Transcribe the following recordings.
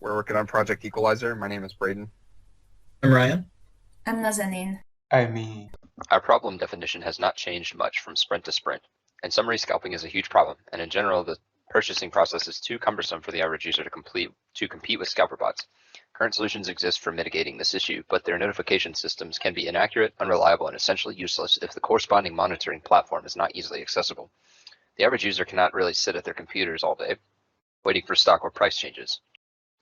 We're working on Project Equalizer. My name is Braden. I'm Ryan. I'm Nazanin. I'm me. Our problem definition has not changed much from sprint to sprint. In summary, scalping is a huge problem, and in general, the purchasing process is too cumbersome for the average user to compete with scalper bots. Current solutions exist for mitigating this issue, but their notification systems can be inaccurate, unreliable, and essentially useless if the corresponding monitoring platform is not easily accessible. The average user cannot really sit at their computers all day, waiting for stock or price changes.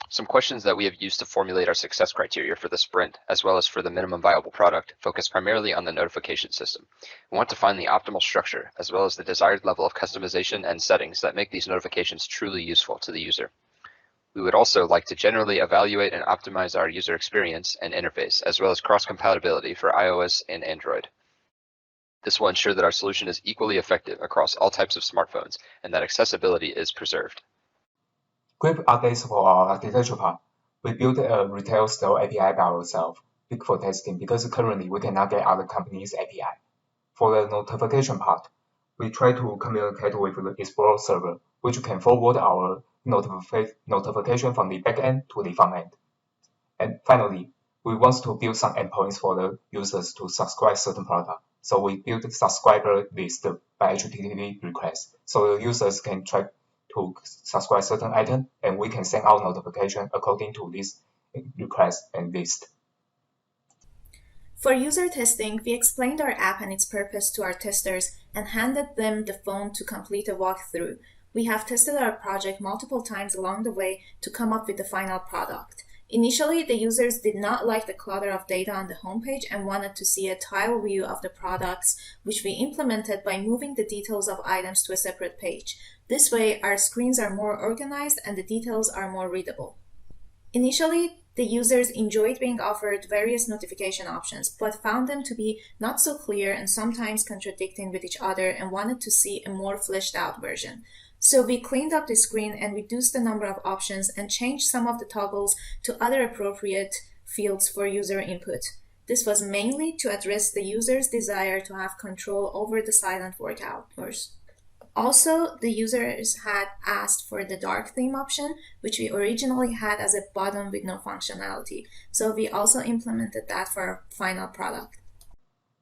Some questions that we have used to formulate our success criteria for the sprint, as well as for the minimum viable product, focus primarily on the notification system. We want to find the optimal structure, as well as the desired level of customization and settings that make these notifications truly useful to the user. We would also like to generally evaluate and optimize our user experience and interface, as well as cross-compatibility for iOS and Android. This will ensure that our solution is equally effective across all types of smartphones and that accessibility is preserved. Quick updates for our architecture part. We built a retail store API by ourselves for testing because currently we cannot get other companies' API. For the notification part, we try to communicate with the Explorer server, which can forward our notification from the backend to the front end. And finally, we want to build some endpoints for the users to subscribe certain product. So we built a subscriber list by HTTP request, so the users can try to subscribe certain item, and we can send out notification according to this request and list. For user testing, we explained our app and its purpose to our testers and handed them the phone to complete a walkthrough. We have tested our project multiple times along the way to come up with the final product. Initially, the users did not like the clutter of data on the homepage and wanted to see a tile view of the products, which we implemented by moving the details of items to a separate page. This way, our screens are more organized and the details are more readable. Initially, the users enjoyed being offered various notification options, but found them to be not so clear and sometimes contradicting with each other and wanted to see a more fleshed out version. So we cleaned up the screen and reduced the number of options and changed some of the toggles to other appropriate fields for user input. This was mainly to address the user's desire to have control over the silent work hours. Also, the users had asked for the dark theme option, which we originally had as a button with no functionality. So we also implemented that for our final product.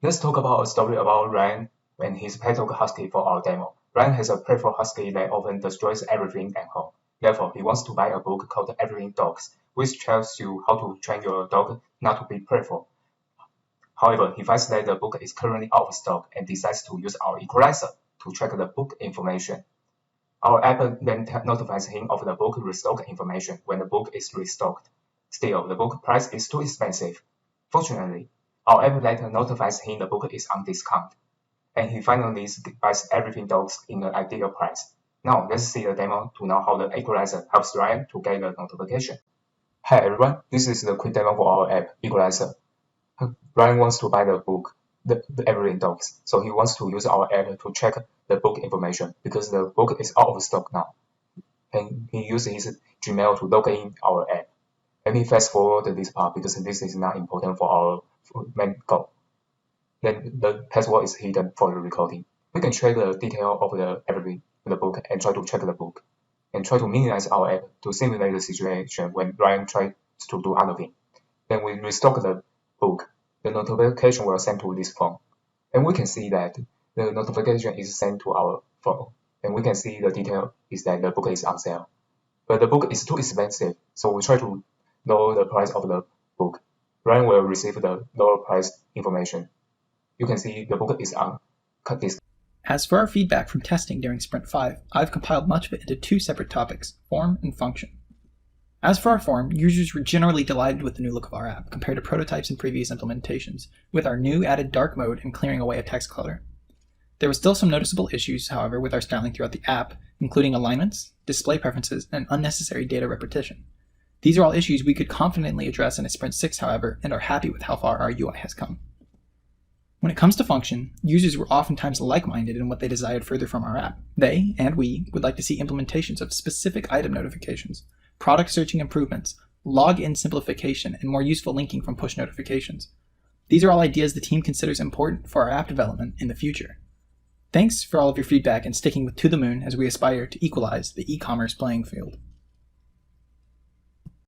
Let's talk about a story about Ryan and his pet dog Husky for our demo. Ryan has a playful husky that often destroys everything at home. Therefore, he wants to buy a book called Everything Dogs, which tells you how to train your dog not to be playful. However, he finds that the book is currently out of stock and decides to use our equalizer to track the book information. Our app then notifies him of the book restock information when the book is restocked. Still, the book price is too expensive. Fortunately, our app later notifies him the book is on discount, and he finally buys Everything Dogs in an ideal price. Now, let's see the demo to know how the equalizer helps Ryan to get the notification. Hi everyone, this is the quick demo for our app, Equalizer. Ryan wants to buy the book, the Everything Dogs, so he wants to use our app to check the book information because the book is out of stock now. And he uses his Gmail to log in our app. Let me fast forward this part because this is not important for our main goal. Then the password is hidden for the recording. We can check the detail of the book and try to check the book and try to minimize our app to simulate the situation when Ryan tries to do other thing. Then we restock the book. The notification will send to this phone. And we can see that the notification is sent to our phone. And we can see the detail is that the book is on sale. But the book is too expensive, so we try to lower the price of the book. Ryan will receive the lower price information. You can see the book is on cut discount. As for our feedback from testing during Sprint 5, I've compiled much of it into two separate topics, form and function. As for our form, users were generally delighted with the new look of our app compared to prototypes in previous implementations, with our new added dark mode and clearing away of text clutter. There were still some noticeable issues, however, with our styling throughout the app, including alignments, display preferences, and unnecessary data repetition. These are all issues we could confidently address in a Sprint 6, however, and are happy with how far our UI has come. When it comes to function, users were oftentimes like-minded in what they desired further from our app. They, and we, would like to see implementations of specific item notifications, product searching improvements, login simplification, and more useful linking from push notifications. These are all ideas the team considers important for our app development in the future. Thanks for all of your feedback and sticking with To the Moon as we aspire to equalize the e-commerce playing field.